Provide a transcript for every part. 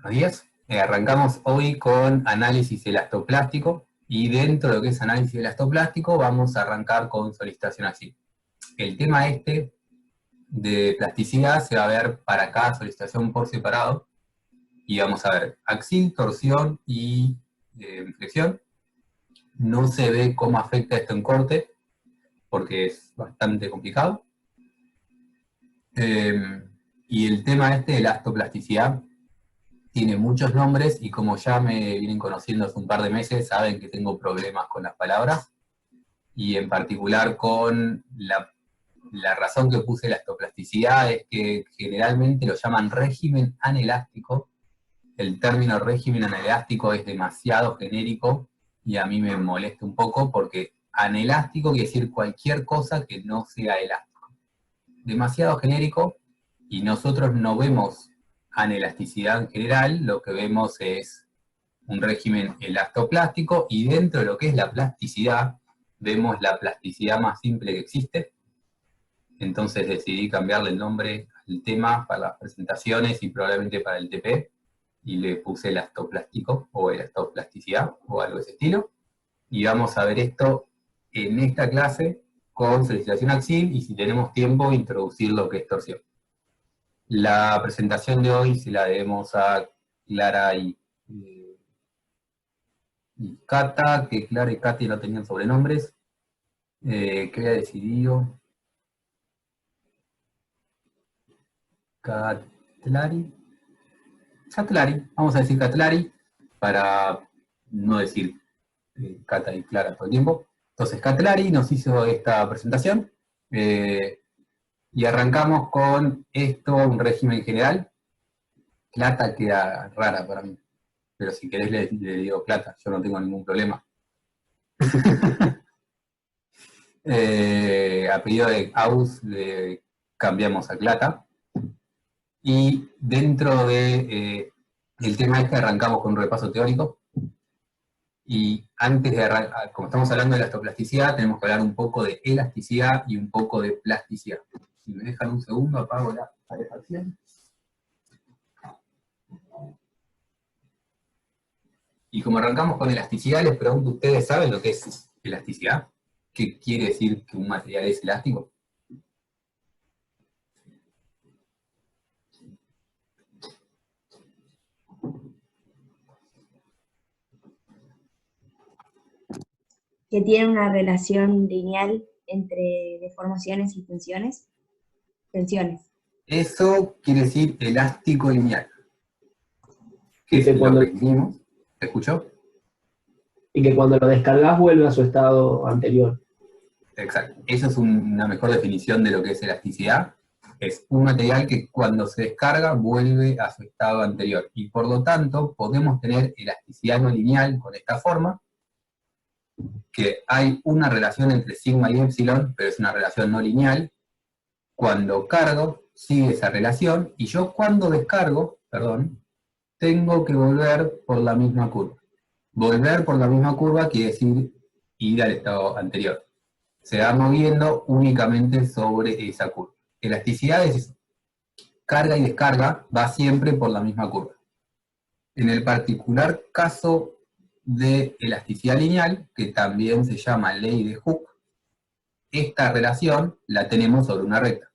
Buenos días. Arrancamos hoy con análisis elastoplástico y dentro de lo que es análisis elastoplástico vamos a arrancar con solicitación axil. El tema de plasticidad se va a ver para cada solicitación por separado y vamos a ver axil, torsión y flexión. No se ve cómo afecta esto en corte porque es bastante complicado. Y el tema de elastoplasticidad tiene muchos nombres y como ya me vienen conociendo hace un par de meses, saben que tengo problemas con las palabras y en particular con la razón que puse elastoplasticidad es que generalmente lo llaman régimen anelástico. El término régimen anelástico es demasiado genérico y a mí me molesta un poco porque anelástico quiere decir cualquier cosa que no sea elástico. Demasiado genérico y nosotros no vemos anelasticidad en general, lo que vemos es un régimen elastoplástico y dentro de lo que es la plasticidad, vemos la plasticidad más simple que existe. Entonces decidí cambiarle el nombre al tema para las presentaciones y probablemente para el TP y le puse elastoplástico o elastoplasticidad o algo de ese estilo. Y vamos a ver esto en esta clase con solicitación axil y si tenemos tiempo introducir lo que es torsión. La presentación de hoy se la debemos a Clara y Cata, que Clara y Katy no tenían sobrenombres. ¿Qué había decidido? Catlari. Catlari, vamos a decir Catlari, para no decir Cata y Clara todo el tiempo. Entonces Catlari nos hizo esta presentación. Y arrancamos con esto, un régimen general. Plata queda rara para mí, pero si querés le digo plata, yo no tengo ningún problema. A pedido de Aus le cambiamos a Clata. Y dentro de el tema arrancamos con un repaso teórico. Y antes de arrancar, como estamos hablando de elastoplasticidad, tenemos que hablar un poco de elasticidad y un poco de plasticidad. Si me dejan un segundo, apago la calefacción. Y como arrancamos con elasticidad, les pregunto, ¿ustedes saben lo que es elasticidad? ¿Qué quiere decir que un material es elástico? Que tiene una relación lineal entre deformaciones y tensiones. Eso quiere decir elástico lineal. Que Y que es cuando, lo que dijimos. ¿Te escuchó? y que cuando lo descargas vuelve a su estado anterior. Exacto. Esa es una mejor definición de lo que es elasticidad. Es un material que cuando se descarga vuelve a su estado anterior. Y por lo tanto podemos tener elasticidad no lineal con esta forma, que hay una relación entre sigma y epsilon, pero es una relación no lineal. Cuando cargo, sigue esa relación, y yo cuando descargo, tengo que volver por la misma curva. Volver por la misma curva quiere decir ir al estado anterior. Se va moviendo únicamente sobre esa curva. Elasticidad es carga y descarga, va siempre por la misma curva. En el particular caso de elasticidad lineal, que también se llama ley de Hooke, esta relación la tenemos sobre una recta.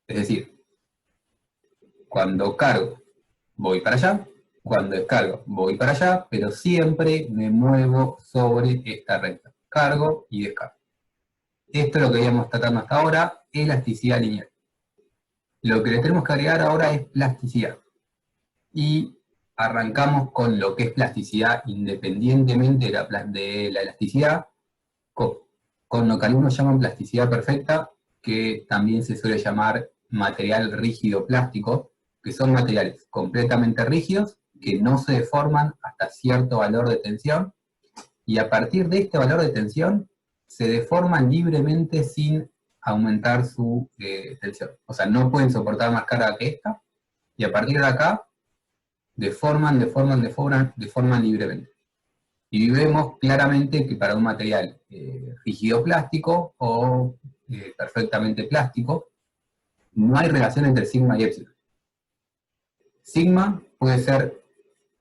Es decir, cuando cargo, voy para allá, cuando descargo, voy para allá, pero siempre me muevo sobre esta recta. Cargo y descargo. Esto es lo que íbamos tratando hasta ahora, elasticidad lineal. Lo que le tenemos que agregar ahora es plasticidad. Y arrancamos con lo que es plasticidad independientemente de la elasticidad, con lo que algunos llaman plasticidad perfecta, que también se suele llamar material rígido plástico, que son materiales completamente rígidos, que no se deforman hasta cierto valor de tensión, y a partir de este valor de tensión, se deforman libremente sin aumentar su tensión. O sea, no pueden soportar más carga que esta, y a partir de acá, deforman libremente. Y vemos claramente que para un material rígido plástico o perfectamente plástico, no hay relación entre sigma y epsilon. Sigma puede ser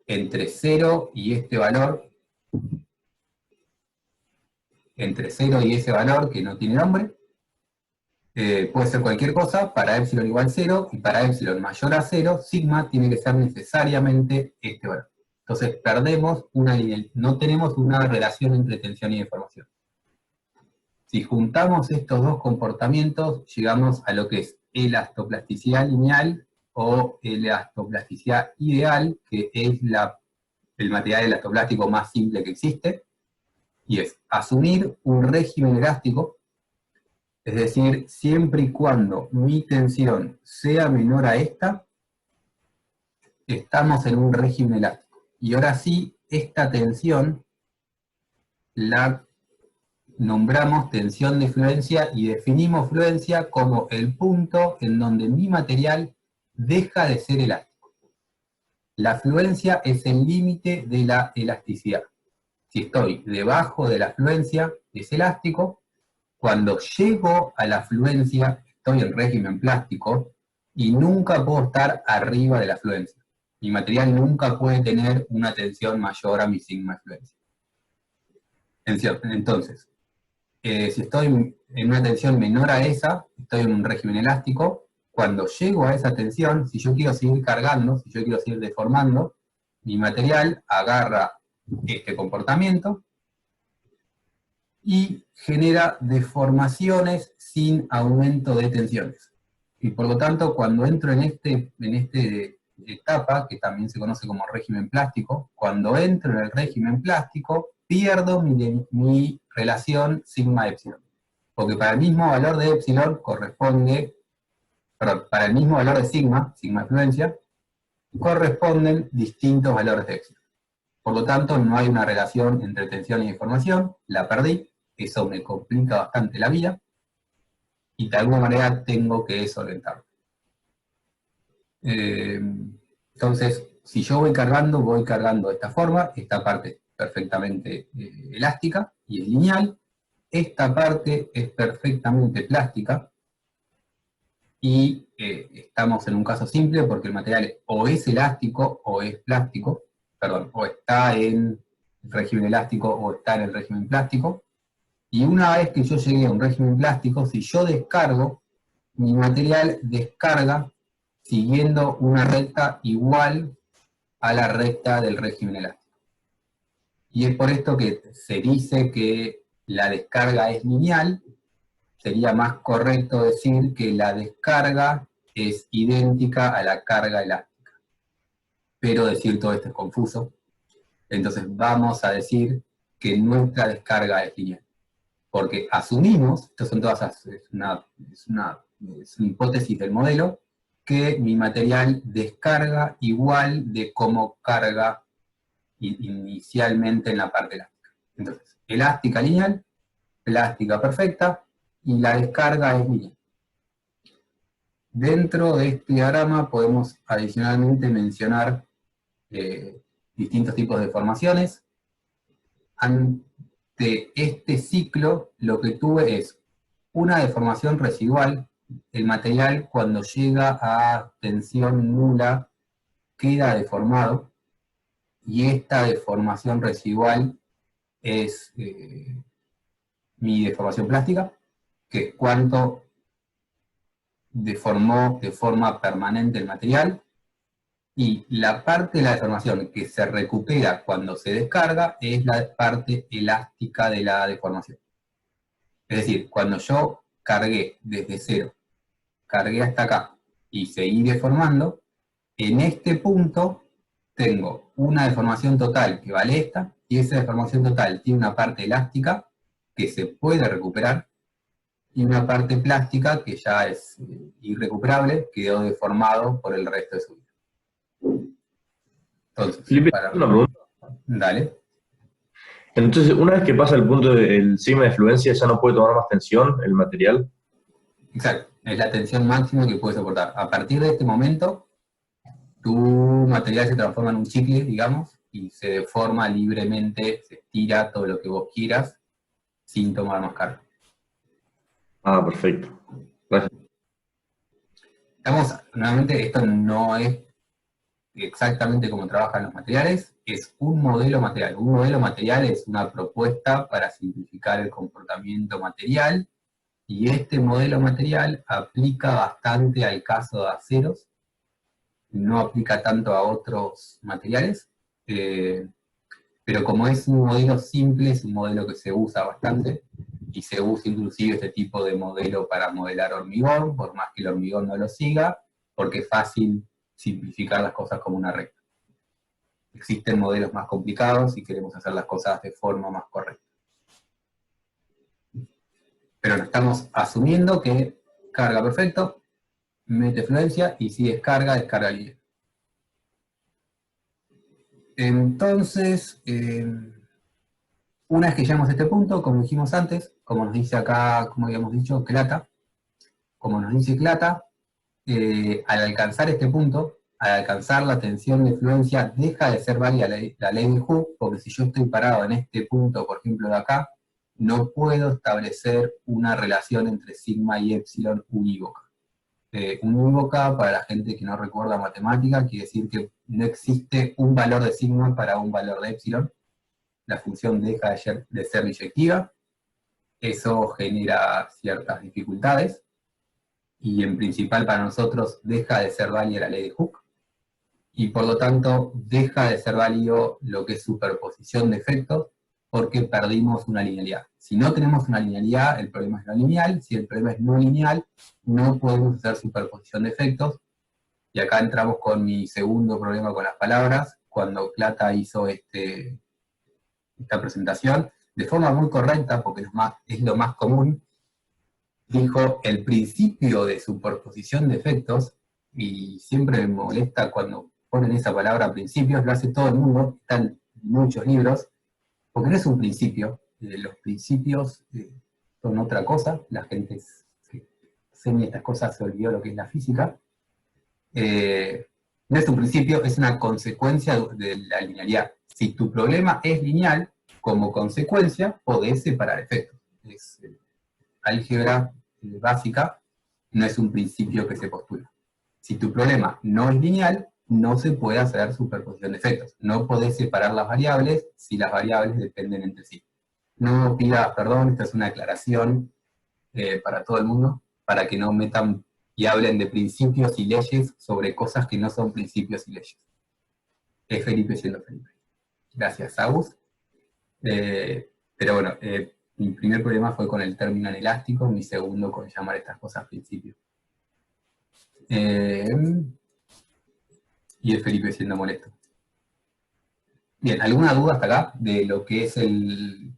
entre 0 y este valor, entre 0 y ese valor que no tiene nombre, puede ser cualquier cosa, para epsilon igual 0, y para epsilon mayor a 0, sigma tiene que ser necesariamente este valor. Entonces perdemos una linealidad, no tenemos una relación entre tensión y deformación. Si juntamos estos dos comportamientos, llegamos a lo que es elastoplasticidad lineal o elastoplasticidad ideal, que es el material elastoplástico más simple que existe, y es asumir un régimen elástico, es decir, siempre y cuando mi tensión sea menor a esta, estamos en un régimen elástico. Y ahora sí, esta tensión la nombramos tensión de fluencia y definimos fluencia como el punto en donde mi material deja de ser elástico. La fluencia es el límite de la elasticidad. Si estoy debajo de la fluencia, es elástico. Cuando llego a la fluencia, estoy en régimen plástico y nunca puedo estar arriba de la fluencia. Mi material nunca puede tener una tensión mayor a mi sigma de fluencia. Entonces, si estoy en una tensión menor a esa, estoy en un régimen elástico. Cuando llego a esa tensión, si yo quiero seguir cargando, si yo quiero seguir deformando, mi material agarra este comportamiento y genera deformaciones sin aumento de tensiones. Y por lo tanto, cuando entro en esta etapa, que también se conoce como régimen plástico, cuando entro en el régimen plástico, pierdo mi relación sigma epsilon. Porque para el mismo valor de epsilon corresponde, perdón, para el mismo valor de sigma de fluencia, corresponden distintos valores de epsilon. Por lo tanto, no hay una relación entre tensión y deformación, la perdí, eso me complica bastante la vida, y de alguna manera tengo que solventarlo. Entonces, si yo voy cargando de esta forma, esta parte es perfectamente elástica y es lineal, esta parte es perfectamente plástica, y estamos en un caso simple porque el material o es elástico o es plástico, perdón, o está en el régimen elástico o está en el régimen plástico, y una vez que yo llegué a un régimen plástico, si yo descargo, mi material descarga siguiendo una recta igual a la recta del régimen elástico. Y es por esto que se dice que la descarga es lineal. Sería más correcto decir que la descarga es idéntica a la carga elástica. Pero decir todo esto es confuso. Entonces vamos a decir que nuestra descarga es lineal. Porque asumimos, estas son todas, es una hipótesis del modelo, que mi material descarga igual de como carga inicialmente en la parte elástica. Entonces, elástica lineal, plástica perfecta, y la descarga es lineal. Dentro de este diagrama podemos adicionalmente mencionar distintos tipos de deformaciones. Ante este ciclo, lo que tuve es una deformación residual. El material, cuando llega a tensión nula, queda deformado, y esta deformación residual es mi deformación plástica, que es cuánto deformó de forma permanente el material, y la parte de la deformación que se recupera cuando se descarga es la parte elástica de la deformación. Es decir, cuando yo cargué desde cero, cargué hasta acá y seguí deformando, en este punto tengo una deformación total que vale esta, y esa deformación total tiene una parte elástica que se puede recuperar, y una parte plástica que ya es irrecuperable, quedó deformado por el resto de su vida. Entonces, Felipe, una pregunta. Dale. Entonces, una vez que pasa el punto del sigma de fluencia, ¿ya no puede tomar más tensión el material? Exacto, es la tensión máxima que puede soportar. A partir de este momento, tu material se transforma en un chicle, digamos, y se deforma libremente, se estira todo lo que vos quieras, sin tomar más carga. Ah, perfecto. Gracias. Nuevamente, esto no es exactamente cómo trabajan los materiales, es un modelo material. Un modelo material es una propuesta para simplificar el comportamiento material, y este modelo material aplica bastante al caso de aceros, no aplica tanto a otros materiales, pero como es un modelo simple, es un modelo que se usa bastante, y se usa inclusive este tipo de modelo para modelar hormigón, por más que el hormigón no lo siga, porque es fácil simplificar las cosas como una recta. Existen modelos más complicados y queremos hacer las cosas de forma más correcta. Pero no estamos asumiendo que carga perfecto, mete fluencia, y si descarga, descarga libre. Entonces, una vez que llegamos a este punto, como dijimos antes, como nos dice acá, como habíamos dicho, Clata, como nos dice Clata, al alcanzar este punto, al alcanzar la tensión de fluencia, deja de ser válida la ley de Hooke, porque si yo estoy parado en este punto, por ejemplo de acá, no puedo establecer una relación entre sigma y epsilon unívoca. Unívoca, para la gente que no recuerda matemática, quiere decir que no existe un valor de sigma para un valor de epsilon. La función deja de ser biyectiva. Eso genera ciertas dificultades. Y en principal para nosotros deja de ser válida la ley de Hooke. Y por lo tanto deja de ser válido lo que es superposición de efectos, porque perdimos una linealidad. Si no tenemos una linealidad, el problema es no lineal. Si el problema es no lineal, no podemos hacer superposición de efectos. Y acá entramos con mi segundo problema con las palabras. Cuando Clata hizo esta presentación, de forma muy correcta, porque es lo más común, dijo el principio de superposición de efectos, y siempre me molesta cuando ponen esa palabra principios, lo hace todo el mundo, están en muchos libros, porque no es un principio. Los principios son otra cosa. La gente que enseña estas cosas se olvidó lo que es la física. No es un principio, es una consecuencia de la linealidad. Si tu problema es lineal, como consecuencia podés separar efectos. Es álgebra básica, no es un principio que se postula. Si tu problema no es lineal, no se puede hacer superposición de efectos. No podés separar las variables si las variables dependen entre sí. No pidas perdón, esta es una aclaración para todo el mundo, para que no metan y hablen de principios y leyes sobre cosas que no son principios y leyes. Es Felipe siendo Felipe. Gracias, Agus. Pero bueno, mi primer problema fue con el término anelástico, mi segundo con llamar estas cosas principios. Y el Felipe siendo molesto. Bien, ¿alguna duda hasta acá de lo que es el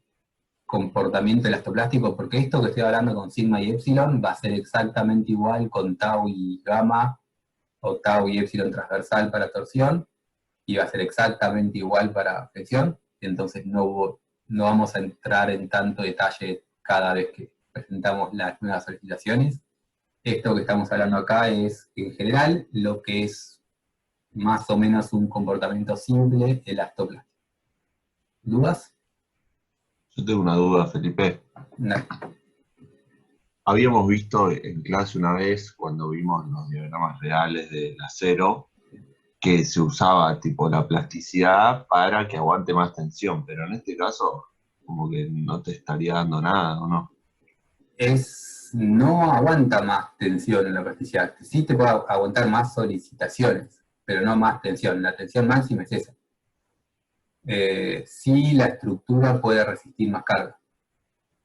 comportamiento elastoplástico? Porque esto que estoy hablando con sigma y epsilon va a ser exactamente igual con tau y gamma, o tau y epsilon transversal para torsión, y va a ser exactamente igual para flexión. Entonces no vamos a entrar en tanto detalle cada vez que presentamos las nuevas solicitaciones. Esto que estamos hablando acá es, en general, lo que es más o menos un comportamiento simple elastoplástico. ¿Dudas? Yo tengo una duda, Felipe. No. Habíamos visto en clase una vez, cuando vimos los diagramas reales del acero, que se usaba tipo la plasticidad para que aguante más tensión, pero en este caso como que no te estaría dando nada, ¿o no? No aguanta más tensión en la plasticidad. Sí te puede aguantar más solicitaciones, pero no más tensión. La tensión máxima es esa. Sí, la estructura puede resistir más carga,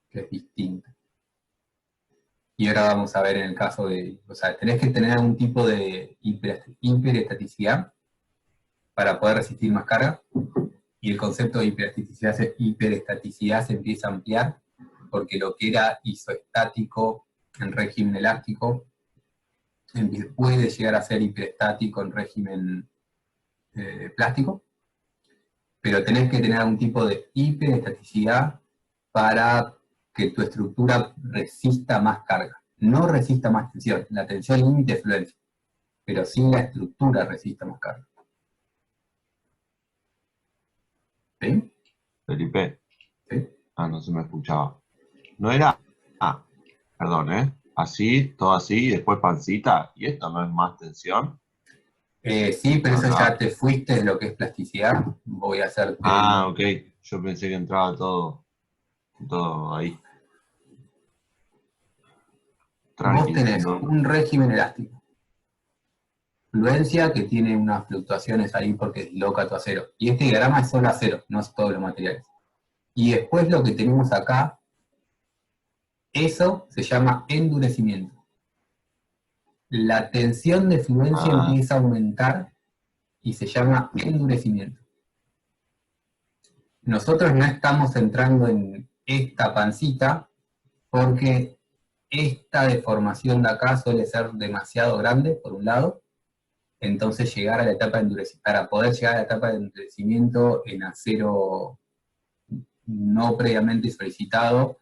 que es distinta. Y ahora vamos a ver en el caso de, o sea, tenés que tener algún tipo de hiperestaticidad para poder resistir más carga, y el concepto de hiperestaticidad se empieza a ampliar, porque lo que era isoestático en régimen elástico puede llegar a ser hiperestático en régimen plástico, pero tenés que tener algún tipo de hiperestaticidad para que tu estructura resista más carga. No resista más tensión, la tensión límite es fluencia, pero sí la estructura resista más carga. ¿Sí? Felipe. ¿Sí? Ah, no se me escuchaba. No era, perdón, así, todo así, y después pancita, y esto no es más tensión. Sí, pero eso Acá. ya te fuiste de lo que es plasticidad. Voy a hacerte... Ah, ok. Yo pensé que entraba todo ahí. Vos Tranqui. tenés No. un régimen elástico. Fluencia que tiene unas fluctuaciones ahí porque disloca tu acero. Y este diagrama es solo acero, no es todos los materiales. Y después lo que tenemos acá, eso se llama endurecimiento. La tensión de fluencia Ah, empieza a aumentar y se llama endurecimiento. Nosotros no estamos entrando en esta pancita porque esta deformación de acá suele ser demasiado grande, por un lado, entonces llegar a la etapa de endurecimiento, para poder llegar a la etapa de endurecimiento en acero no previamente solicitado,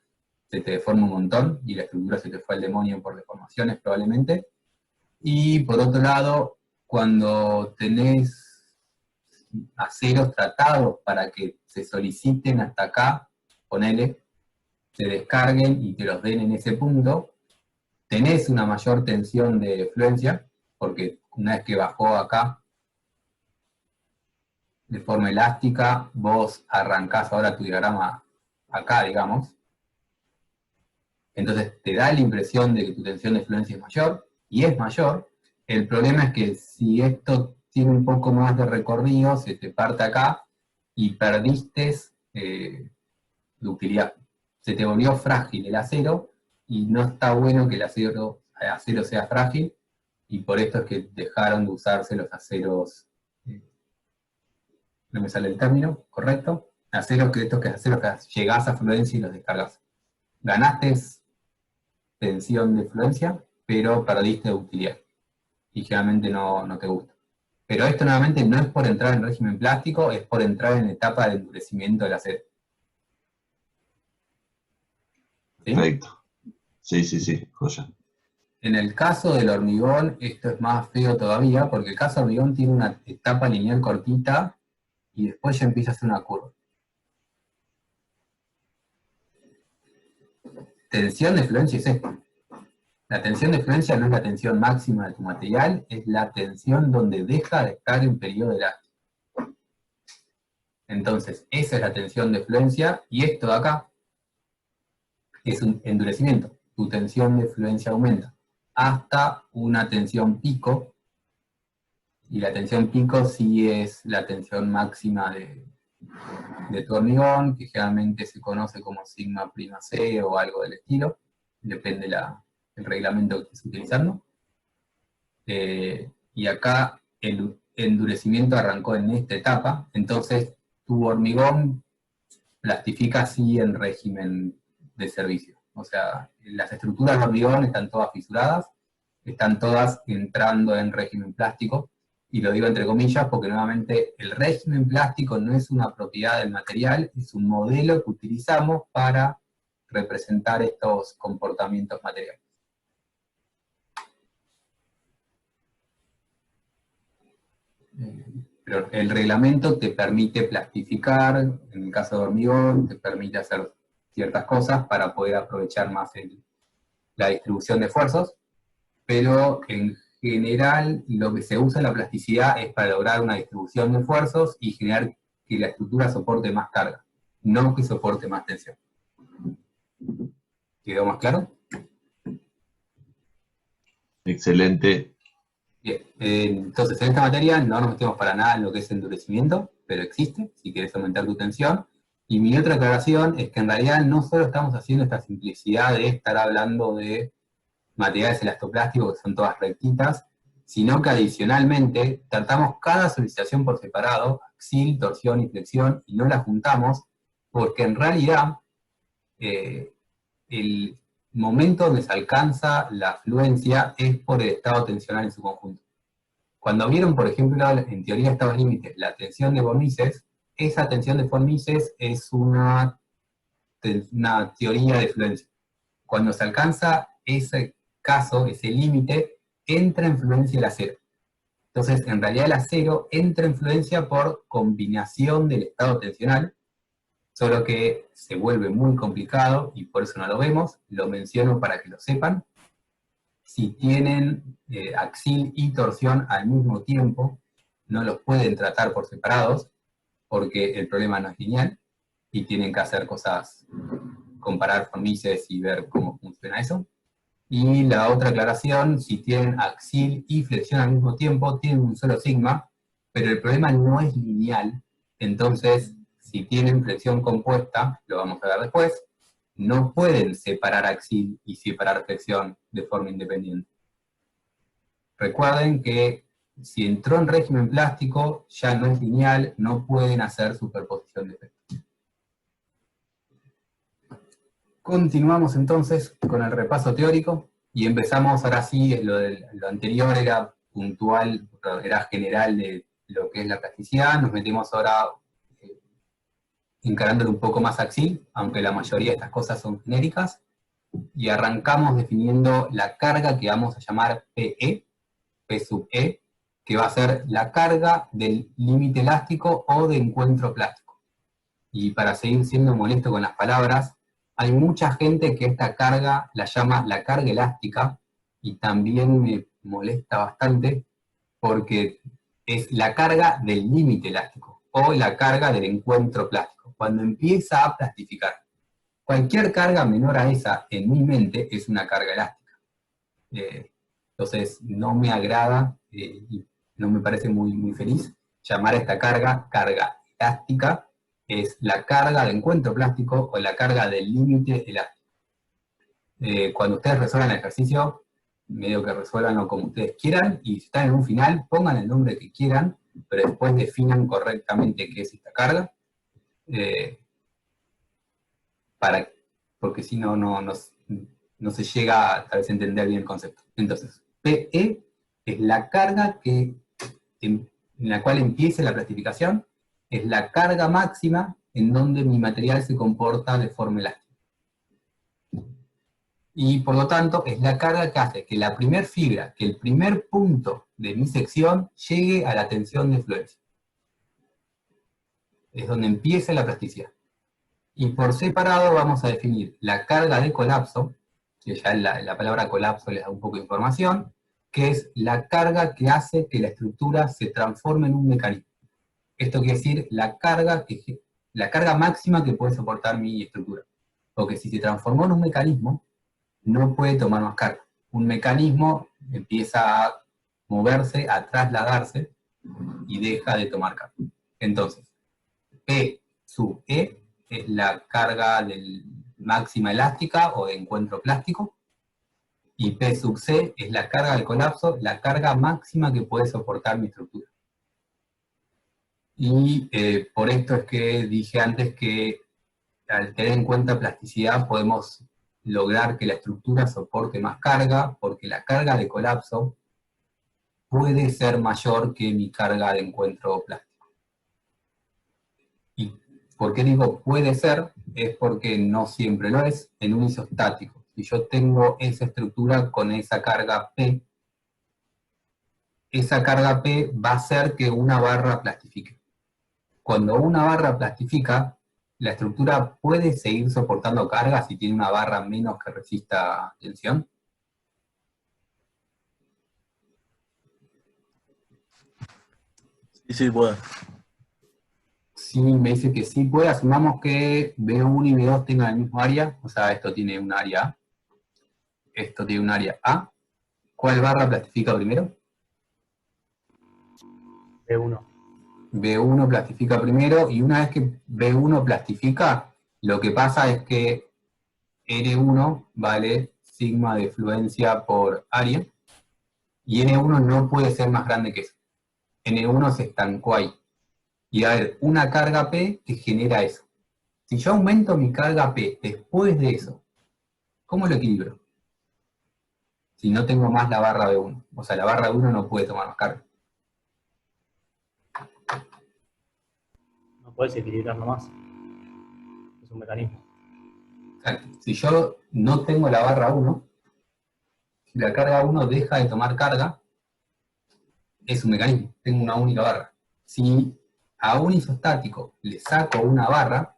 se te deforma un montón y la estructura se te fue al demonio por deformaciones probablemente. Y por otro lado, cuando tenés aceros tratados para que se soliciten hasta acá, ponele, se descarguen y te los den en ese punto, tenés una mayor tensión de fluencia, porque una vez que bajó acá de forma elástica, vos arrancás ahora tu diagrama acá, digamos, entonces te da la impresión de que tu tensión de fluencia es mayor, y es mayor. El problema es que si esto tiene un poco más de recorrido, se te parte acá y perdiste ductilidad. Se te volvió frágil el acero y no está bueno que el acero sea frágil, y por esto es que dejaron de usarse los aceros, no me sale el término correcto, aceros que llegás a fluencia y los descargas. Ganaste tensión de fluencia, pero perdiste ductilidad y generalmente no te gusta. Pero esto nuevamente no es por entrar en régimen plástico, es por entrar en etapa de endurecimiento del acero. ¿Sí? perfecto. Sí, joya. En el caso del hormigón, esto es más feo todavía, porque el caso del hormigón tiene una etapa lineal cortita y después ya empieza a hacer una curva. Tensión de fluencia es esto. La tensión de fluencia no es la tensión máxima de tu material, es la tensión donde deja de estar en periodo elástico. Entonces, esa es la tensión de fluencia, y esto de acá es un endurecimiento. Tu tensión de fluencia aumenta hasta una tensión pico, y la tensión pico sí es la tensión máxima de tu hormigón, que generalmente se conoce como sigma prima C o algo del estilo, depende del reglamento que estés utilizando. Y acá el endurecimiento arrancó en esta etapa, entonces tu hormigón plastifica así en régimen de servicio. O sea, las estructuras de hormigón están todas fisuradas, están todas entrando en régimen plástico, y lo digo entre comillas porque nuevamente el régimen plástico no es una propiedad del material, es un modelo que utilizamos para representar estos comportamientos materiales. Pero el reglamento te permite plastificar, en el caso de hormigón, te permite hacer ciertas cosas para poder aprovechar más la distribución de esfuerzos, pero en general lo que se usa en la plasticidad es para lograr una distribución de esfuerzos y generar que la estructura soporte más carga, no que soporte más tensión. ¿Quedó más claro? Excelente. Bien, entonces en esta materia no nos metemos para nada en lo que es endurecimiento, pero existe, si quieres aumentar tu tensión. Y mi otra aclaración es que en realidad no solo estamos haciendo esta simplicidad de estar hablando de materiales elastoplásticos que son todas rectitas, sino que adicionalmente tratamos cada solicitación por separado, axil, torsión y flexión, y no las juntamos, porque en realidad el momento donde se alcanza la fluencia es por el estado tensional en su conjunto. Cuando vieron, por ejemplo, en teoría de estados límites, la tensión de von Mises, esa tensión de von Mises es una teoría de fluencia. Cuando se alcanza ese caso, ese límite, entra en fluencia el acero. Entonces, en realidad el acero entra en fluencia por combinación del estado tensional, solo que se vuelve muy complicado y por eso no lo vemos, lo menciono para que lo sepan. si tienen axil y torsión al mismo tiempo, no los pueden tratar por separados, porque el problema no es lineal, y tienen que hacer cosas, comparar fornices y ver cómo funciona eso. Y la otra aclaración, si tienen axil y flexión al mismo tiempo, tienen un solo sigma, pero el problema no es lineal, entonces, si tienen flexión compuesta, lo vamos a ver después, no pueden separar axil y separar flexión de forma independiente. Recuerden que si entró en régimen plástico, ya no es lineal, no pueden hacer superposición de efectos. Continuamos entonces con el repaso teórico y empezamos, ahora sí, lo anterior era puntual, era general de lo que es la plasticidad, nos metemos ahora encarándolo un poco más axil, aunque la mayoría de estas cosas son genéricas, y arrancamos definiendo la carga que vamos a llamar PE, P sub E, que va a ser la carga del límite elástico o de encuentro plástico. Y para seguir siendo molesto con las palabras, hay mucha gente que esta carga la llama la carga elástica, y también me molesta bastante porque es la carga del límite elástico o la carga del encuentro plástico, cuando empieza a plastificar. Cualquier carga menor a esa, en mi mente, es una carga elástica. Entonces, no me agrada y no me parece muy feliz llamar a esta carga elástica. Es la carga de encuentro plástico o la carga del límite elástico. Cuando ustedes resuelvan el ejercicio, medio que resuelvanlo como ustedes quieran, y si están en un final, pongan el nombre que quieran, pero después definan correctamente qué es esta carga, porque si no, no se llega a tal vez entender bien el concepto. Entonces, PE es la carga en la cual empiece la plastificación, es la carga máxima en donde mi material se comporta de forma elástica. Y por lo tanto es la carga que hace que la primer fibra, que el primer punto de mi sección llegue a la tensión de fluencia. Es donde empieza la plasticidad. Y por separado vamos a definir la carga de colapso, que ya la palabra colapso les da un poco de información, que es la carga que hace que la estructura se transforme en un mecanismo. Esto quiere decir la carga máxima que puede soportar mi estructura. Porque si se transformó en un mecanismo, no puede tomar más carga. Un mecanismo empieza a moverse, a trasladarse, y deja de tomar carga. Entonces, P sub E es la carga máxima elástica o de encuentro plástico, y P sub C es la carga del colapso, la carga máxima que puede soportar mi estructura. Y por esto es que dije antes que al tener en cuenta plasticidad podemos lograr que la estructura soporte más carga, porque la carga de colapso puede ser mayor que mi carga de encuentro plástico. ¿Y por qué digo puede ser? Es porque no siempre lo es en un isostático. Si yo tengo esa estructura con esa carga P, esa carga P va a hacer que una barra plastifique. Cuando una barra plastifica, la estructura puede seguir soportando carga si tiene una barra menos que resista tensión. Sí, puede. Sí, me dice que sí puede. Asumamos que B1 y B2 tengan el mismo área, o sea, esto tiene un área A, esto tiene un área A. ¿Cuál barra plastifica primero? B1. B1 plastifica primero, y una vez que B1 plastifica, lo que pasa es que N1 vale sigma de fluencia por área, y N1 no puede ser más grande que eso. N1 se estancó ahí. Y va a haber una carga P que genera eso. Si yo aumento mi carga P después de eso, ¿cómo lo equilibro? Si no tengo más la barra B1. O sea, la barra B1 no puede tomar más carga. No puedes equilibrarlo más. Es un mecanismo. Exacto. Si yo no tengo la barra 1, si la carga 1 deja de tomar carga, es un mecanismo, tengo una única barra. Si a un isostático le saco una barra,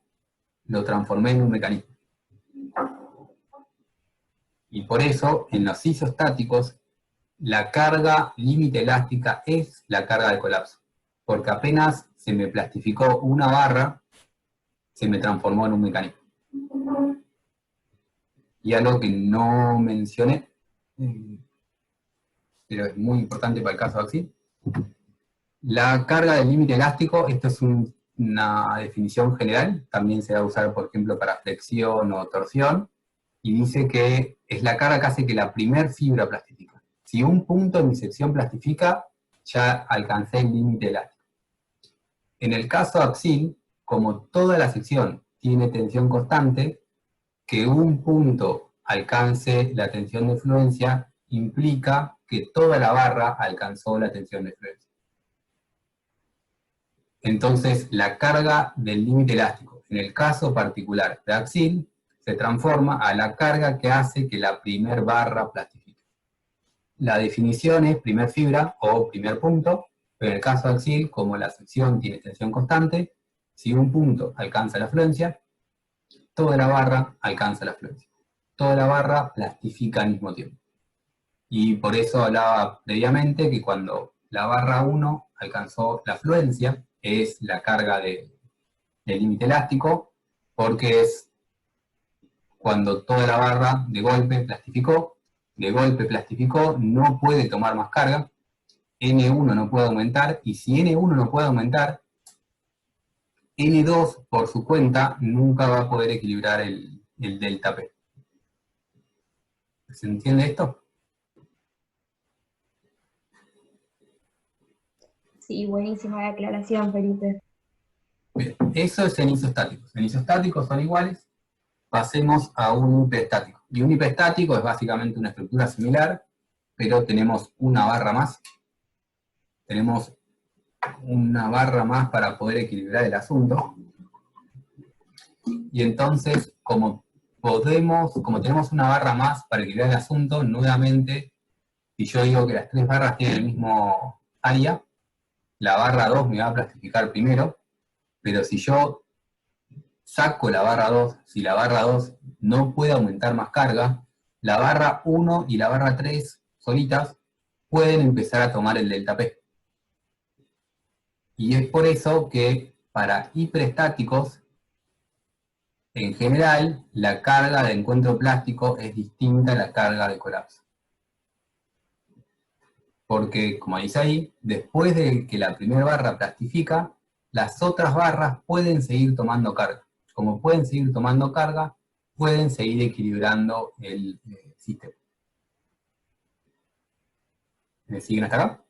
lo transformé en un mecanismo. Y por eso, en los isostáticos, la carga límite elástica es la carga de colapso. Porque apenas se me plastificó una barra, se me transformó en un mecanismo. Y algo que no mencioné, pero es muy importante para el caso de Axil, la carga del límite elástico, esto es una definición general, también se va a usar, por ejemplo, para flexión o torsión, y dice que es la carga que hace que la primer fibra plastifica. Si un punto de mi sección plastifica, ya alcancé el límite elástico. En el caso de Axil, como toda la sección tiene tensión constante, que un punto alcance la tensión de fluencia implica que toda la barra alcanzó la tensión de fluencia. Entonces, la carga del límite elástico, en el caso particular de Axil, se transforma a la carga que hace que la primer barra plastifique. La definición es primer fibra o primer punto, pero en el caso de Axil, como la sección tiene tensión constante, si un punto alcanza la fluencia, toda la barra alcanza la fluencia. Toda la barra plastifica al mismo tiempo. Y por eso hablaba previamente que cuando la barra 1 alcanzó la fluencia, es la carga del límite elástico, porque es cuando toda la barra de golpe plastificó, no puede tomar más carga, N1 no puede aumentar, y si N1 no puede aumentar, N2 por su cuenta nunca va a poder equilibrar el delta P. ¿Se entiende esto? Sí, buenísima la aclaración, Felipe. Bien, eso es en isostáticos. En isostáticos son iguales. Pasemos a un hiperestático. Y un hiperestático es básicamente una estructura similar, pero tenemos una barra más. Tenemos una barra más para poder equilibrar el asunto. Y entonces, como tenemos una barra más para equilibrar el asunto, nuevamente, si yo digo que las tres barras tienen el mismo área, la barra 2 me va a plastificar primero, pero si yo saco la barra 2, si la barra 2 no puede aumentar más carga, la barra 1 y la barra 3 solitas pueden empezar a tomar el delta P. Y es por eso que para hiperestáticos, en general, la carga de encuentro plástico es distinta a la carga de colapso. Porque, como dice ahí, después de que la primera barra plastifica, las otras barras pueden seguir tomando carga. Como pueden seguir tomando carga, pueden seguir equilibrando el sistema. ¿Me siguen hasta acá?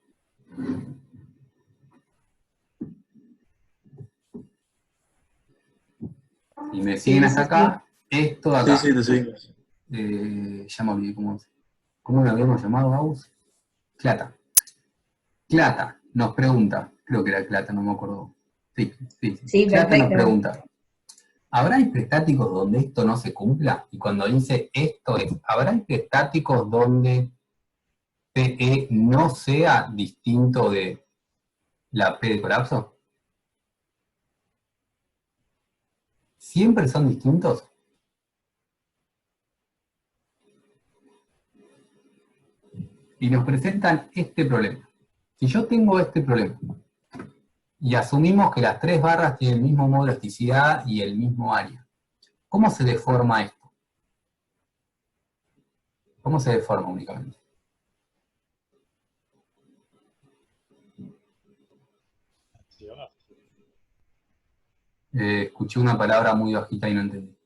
Si me siguen hasta acá, esto de acá. Sí, te seguimos. Ya me olvidé cómo lo habíamos llamado, Agus. Clata. Clata nos pregunta, creo que era Clata, no me acuerdo. Sí, Clata perfecto. nos pregunta, ¿habrá hiperestáticos donde esto no se cumpla? Y cuando dice esto es, ¿habrá hiperestáticos donde PE no sea distinto de la P de colapso? ¿Siempre son distintos? Y nos presentan este problema. Si yo tengo este problema, y asumimos que las tres barras tienen el mismo modo de elasticidad y el mismo área, ¿cómo se deforma esto? ¿Cómo se deforma únicamente? Escuché una palabra muy bajita y no entendí.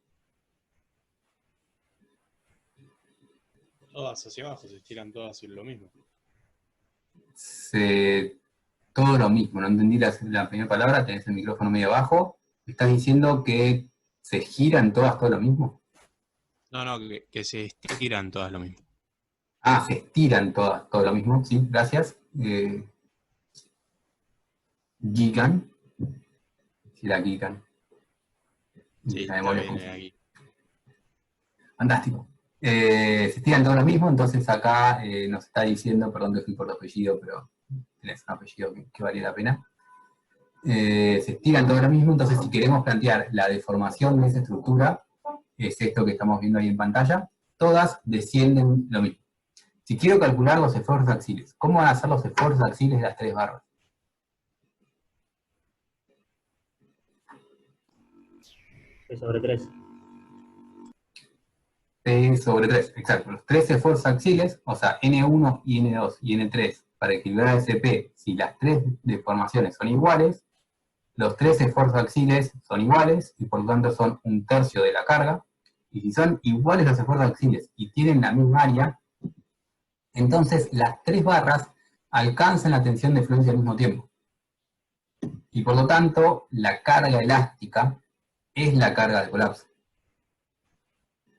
Todas hacia abajo, se estiran todas hacia lo mismo. Todo lo mismo, no entendí la primera palabra, tenés el micrófono medio abajo. ¿Estás diciendo que se giran todas todo lo mismo? No, que se estiran todas lo mismo. Ah, se estiran todas todo lo mismo, sí, gracias. Gigan. Sí, la gigan. Sí, La memoria viene aquí. Fantástico. Se estiran todo lo mismo, entonces acá nos está diciendo, perdón que fui por tu apellido, pero tenés un apellido que vale la pena. Se estiran todo lo mismo, entonces si queremos plantear la deformación de esa estructura, es esto que estamos viendo ahí en pantalla, todas descienden lo mismo. Si quiero calcular los esfuerzos axiles, ¿cómo van a ser los esfuerzos axiles de las 3 barras? P sobre 3. P sobre 3, exacto. Los 3 esfuerzos axiles, o sea, N1 y N2 y N3, para equilibrar ese P, si las 3 deformaciones son iguales, los 3 esfuerzos axiles son iguales, y por lo tanto son 1/3 de la carga, y si son iguales los esfuerzos axiles y tienen la misma área, entonces las 3 barras alcanzan la tensión de fluencia al mismo tiempo. Y por lo tanto, la carga elástica es la carga de colapso.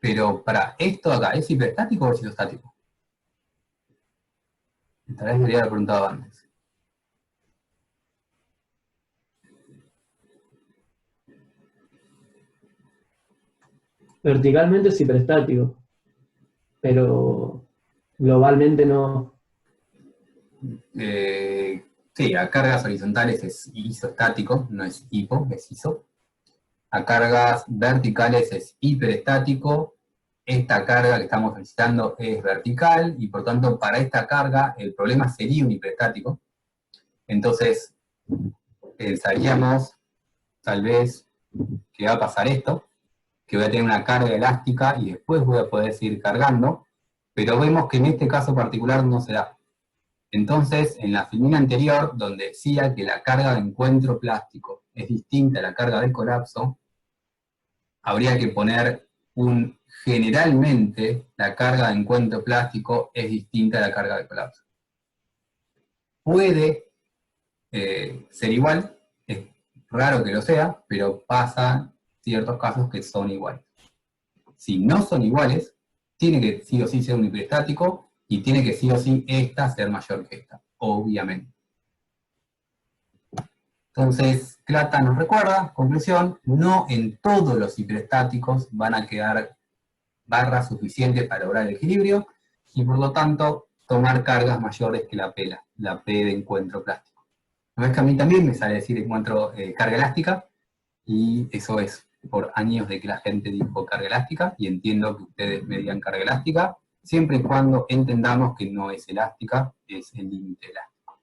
Pero para esto acá, ¿es hiperestático o es isostático? Tal vez debería haber preguntado antes. Verticalmente es hiperestático, pero globalmente no. Sí, a cargas horizontales es isostático, no es hipo, es iso. A cargas verticales es hiperestático. Esta carga que estamos solicitando es vertical, y por tanto para esta carga el problema sería un hiperestático. Entonces, pensaríamos tal vez que va a pasar esto, que voy a tener una carga elástica y después voy a poder seguir cargando, pero vemos que en este caso particular no se da. Entonces, en la filmina anterior, donde decía que la carga de encuentro plástico es distinta a la carga de colapso, habría que poner generalmente la carga de encuentro plástico es distinta a la carga de colapso. Puede ser igual, es raro que lo sea, pero pasa ciertos casos que son iguales. Si no son iguales, tiene que sí o sí ser un hiperestático, y tiene que sí o sí esta ser mayor que esta, obviamente. Entonces, Clata nos recuerda, conclusión, no en todos los hiperestáticos van a quedar barras suficientes para lograr el equilibrio, y por lo tanto, tomar cargas mayores que la P de encuentro plástico. No es que a mí también me sale decir carga elástica, y eso es por años de que la gente dijo carga elástica, y entiendo que ustedes me digan carga elástica, siempre y cuando entendamos que no es elástica, es el límite elástico.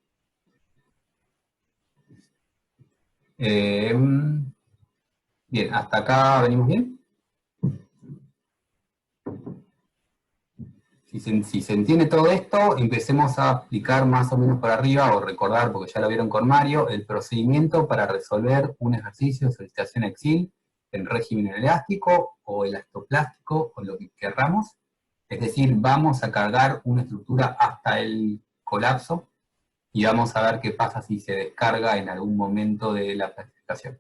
Bien, ¿hasta acá venimos bien? Si se entiende todo esto, empecemos a aplicar más o menos por arriba, o recordar, porque ya lo vieron con Mario, el procedimiento para resolver un ejercicio de solicitación exil en régimen elástico, o elastoplástico, o lo que querramos. Es decir, vamos a cargar una estructura hasta el colapso, y vamos a ver qué pasa si se descarga en algún momento de la planificación.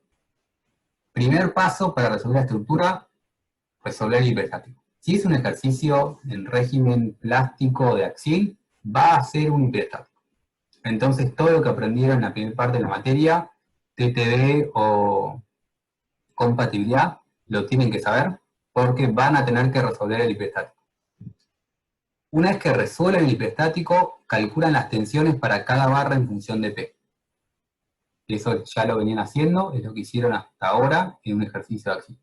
Primer paso para resolver la estructura, resolver el hiperestático. Si es un ejercicio en régimen plástico de axil, va a ser un hiperestático. Entonces todo lo que aprendieron en la primera parte de la materia, TTD o compatibilidad, lo tienen que saber, porque van a tener que resolver el hiperestático. Una vez que resuelven el hiperestático, calculan las tensiones para cada barra en función de P. Eso ya lo venían haciendo, es lo que hicieron hasta ahora en un ejercicio de axil.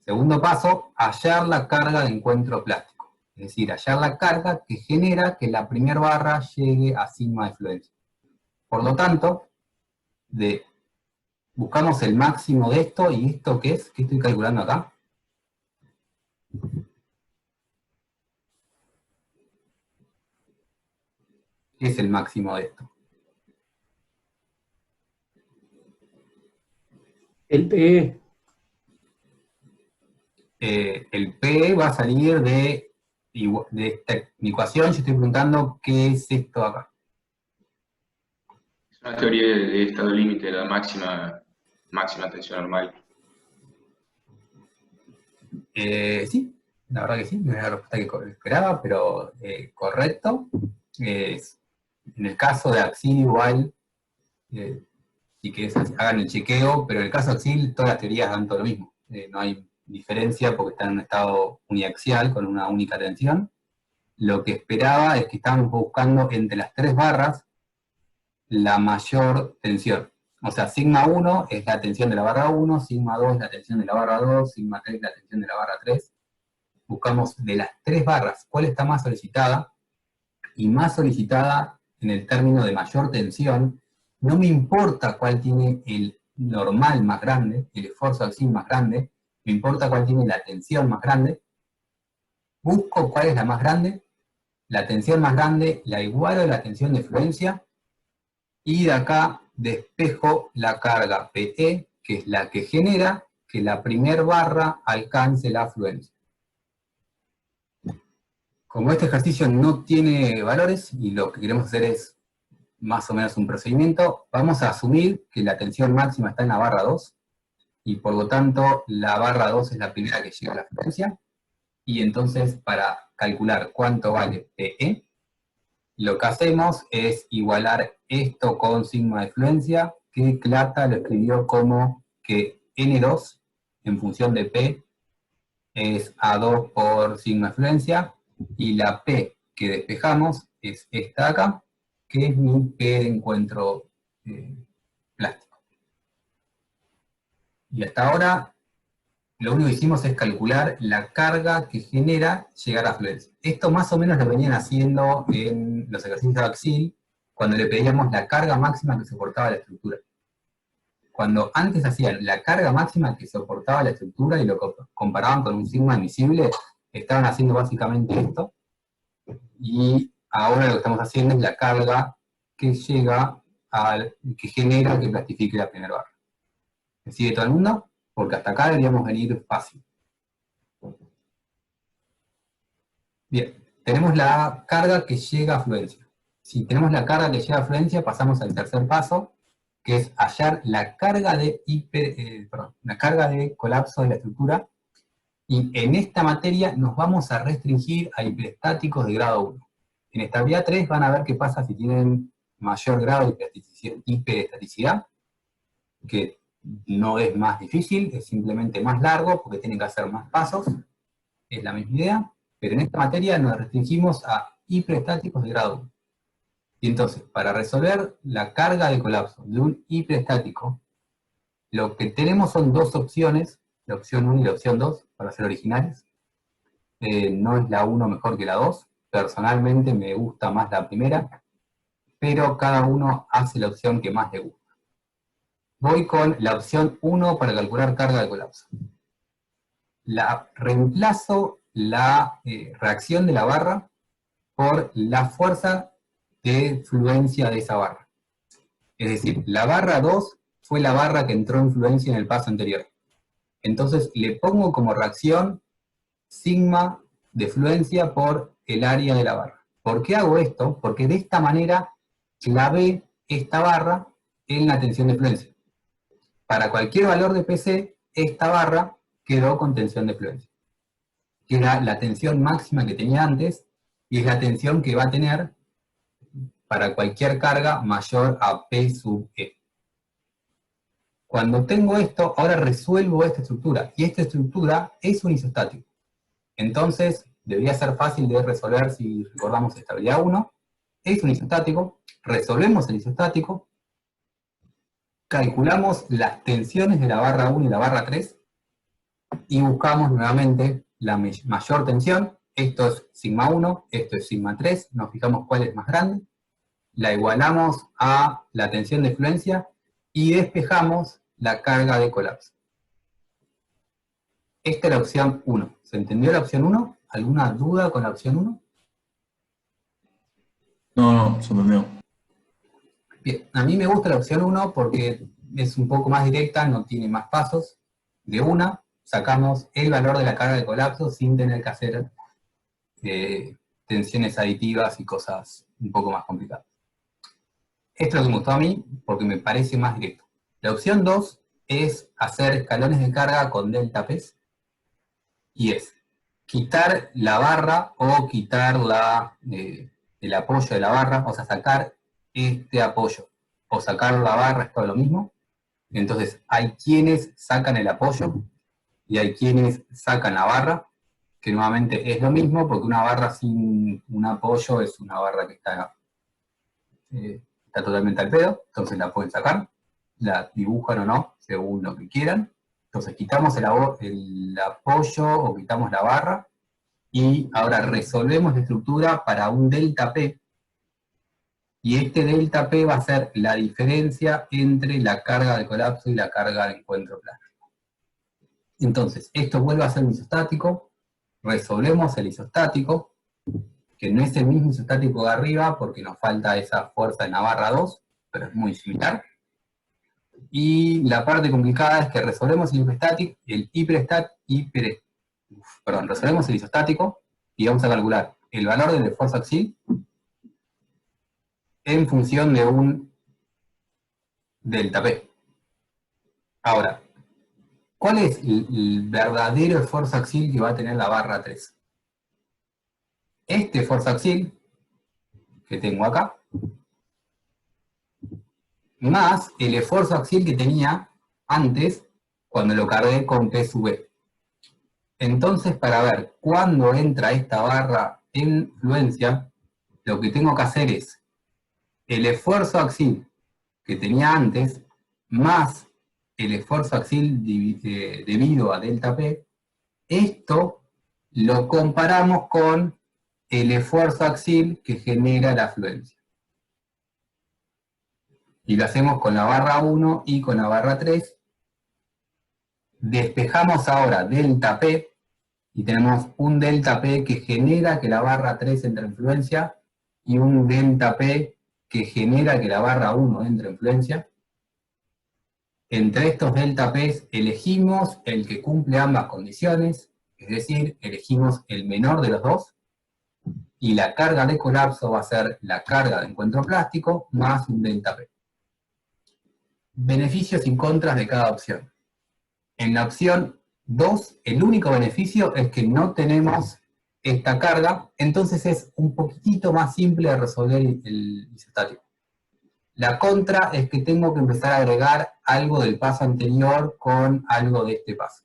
Segundo paso, hallar la carga de encuentro plástico. Es decir, hallar la carga que genera que la primera barra llegue a sigma de fluencia. Por lo tanto, buscamos el máximo de esto, y ¿esto qué es? ¿Qué estoy calculando acá? ¿Qué es el máximo de esto? El PE. El P va a salir de esta ecuación. Yo estoy preguntando qué es esto acá. Es una teoría de estado límite de la máxima tensión normal. Sí, la verdad que sí, no es la respuesta que esperaba, pero correcto. En el caso de axil igual, si querés hagan el chequeo, pero en el caso de axil todas las teorías dan todo lo mismo. No hay diferencia porque están en un estado uniaxial con una única tensión. Lo que esperaba es que estábamos buscando entre las 3 barras la mayor tensión. O sea, sigma 1 es la tensión de la barra 1, sigma 2 es la tensión de la barra 2, sigma 3 es la tensión de la barra 3. buscamos de las 3 barras cuál está más solicitada, y más solicitada en el término de mayor tensión. No me importa cuál tiene el normal más grande, el esfuerzo axial más grande, me importa cuál tiene la tensión más grande. Busco cuál es la más grande, la tensión más grande la igualo a la tensión de fluencia, y de acá despejo la carga PE, que es la que genera que la primer barra alcance la fluencia. Como este ejercicio no tiene valores, y lo que queremos hacer es más o menos un procedimiento, vamos a asumir que la tensión máxima está en la barra 2, y por lo tanto la barra 2 es la primera que llega a la fluencia, y entonces para calcular cuánto vale PE, lo que hacemos es igualar esto con sigma de fluencia, que Clata lo escribió como que N2 en función de P es A2 por sigma de fluencia, y la P que despejamos es esta de acá, que es mi P de encuentro plástico. Y hasta ahora lo único que hicimos es calcular la carga que genera llegar a fluencia. Esto más o menos lo venían haciendo en los ejercicios de Axil, cuando le pedíamos la carga máxima que soportaba la estructura. Cuando antes hacían la carga máxima que soportaba la estructura y lo comparaban con un sigma admisible, estaban haciendo básicamente esto, y ahora lo que estamos haciendo es la carga que llega que genera que plastifique la primera barra. ¿Me sigue todo el mundo? Porque hasta acá deberíamos venir fácil. Bien, tenemos la carga que llega a fluencia. Si tenemos la carga que llega a fluencia, pasamos al tercer paso, que es hallar la carga de la carga de colapso de la estructura, y en esta materia nos vamos a restringir a hiperestáticos de grado 1. En estabilidad 3 van a ver qué pasa si tienen mayor grado de hiperestaticidad, que no es más difícil, es simplemente más largo, porque tienen que hacer más pasos, es la misma idea, pero en esta materia nos restringimos a hiperestáticos de grado 1. Y entonces, para resolver la carga de colapso de un hiperestático, lo que tenemos son dos opciones, la opción 1 y la opción 2, para ser originales. No es la 1 mejor que la 2, personalmente me gusta más la primera, pero cada uno hace la opción que más le gusta. Voy con la opción 1 para calcular carga de colapso. Reemplazo la reacción de la barra por la fuerza de fluencia de esa barra. Es decir, la barra 2 fue la barra que entró en fluencia en el paso anterior. Entonces le pongo como reacción sigma de fluencia por el área de la barra. ¿Por qué hago esto? Porque de esta manera clavé esta barra en la tensión de fluencia. Para cualquier valor de PC, esta barra quedó con tensión de fluencia, que era la tensión máxima que tenía antes, y es la tensión que va a tener para cualquier carga mayor a P sub E. Cuando tengo esto, ahora resuelvo esta estructura, y esta estructura es un isostático. Entonces, debería ser fácil de resolver si recordamos estabilidad 1. Es un isostático, resolvemos el isostático, calculamos las tensiones de la barra 1 y la barra 3, y buscamos nuevamente la mayor tensión. Esto es sigma 1, esto es sigma 3, nos fijamos cuál es más grande, la igualamos a la tensión de fluencia, y despejamos la carga de colapso. Esta es la opción 1. ¿Se entendió la opción 1? ¿Alguna duda con la opción 1? No, se entendió. Bien, a mí me gusta la opción 1 porque es un poco más directa, no tiene más pasos. De una, sacamos el valor de la carga de colapso sin tener que hacer tensiones aditivas y cosas un poco más complicadas. Esto es lo que me gustó a mí porque me parece más directo. La opción 2 es hacer escalones de carga con delta P, y es quitar la barra o quitar el apoyo de la barra, o sea, sacar este apoyo o sacar la barra, es todo lo mismo. Entonces, hay quienes sacan el apoyo y hay quienes sacan la barra, que nuevamente es lo mismo, porque una barra sin un apoyo es una barra que está totalmente al pedo, entonces la pueden sacar, la dibujan o no, según lo que quieran. Entonces quitamos el apoyo o quitamos la barra, Y ahora resolvemos la estructura para un delta P, y este delta P va a ser la diferencia entre la carga de colapso y la carga de encuentro plástico. Entonces, esto vuelve a ser un isostático, resolvemos el isostático, que no es el mismo isostático de arriba porque nos falta esa fuerza en la barra 2, pero es muy similar. Y la parte complicada es que resolvemos resolvemos el isostático y vamos a calcular el valor del esfuerzo axial en función de un delta P. Ahora, ¿cuál es el verdadero esfuerzo axial que va a tener la barra 3? Este esfuerzo axial que tengo acá, más el esfuerzo axial que tenía antes cuando lo cargué con P sub E. Entonces, para ver cuándo entra esta barra en fluencia, lo que tengo que hacer es el esfuerzo axial que tenía antes, más el esfuerzo axial debido a delta P, esto lo comparamos con el esfuerzo axial que genera la fluencia. Y lo hacemos con la barra 1 y con la barra 3. Despejamos ahora delta P, y tenemos un delta P que genera que la barra 3 entre en fluencia, y un delta P que genera que la barra 1 entre en fluencia. Entre estos delta P elegimos el que cumple ambas condiciones, es decir, elegimos el menor de los dos, y la carga de colapso va a ser la carga de encuentro plástico más un delta P. Beneficios y contras de cada opción. En la opción 2, el único beneficio es que no tenemos esta carga, entonces es un poquitito más simple de resolver el isostático. La contra es que tengo que empezar a agregar algo del paso anterior con algo de este paso.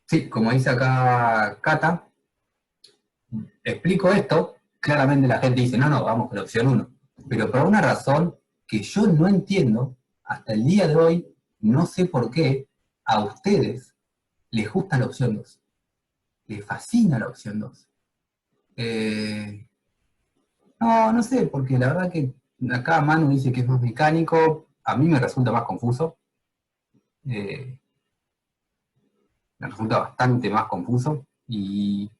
Sí, como dice acá Cata, explico esto, claramente la gente dice, no, vamos con la opción 1. Pero por una razón que yo no entiendo, hasta el día de hoy, no sé por qué a ustedes les gusta la opción 2. Les fascina la opción 2. No sé, porque la verdad que acá Manu dice que es más mecánico, a mí me resulta más confuso. Me resulta bastante más confuso y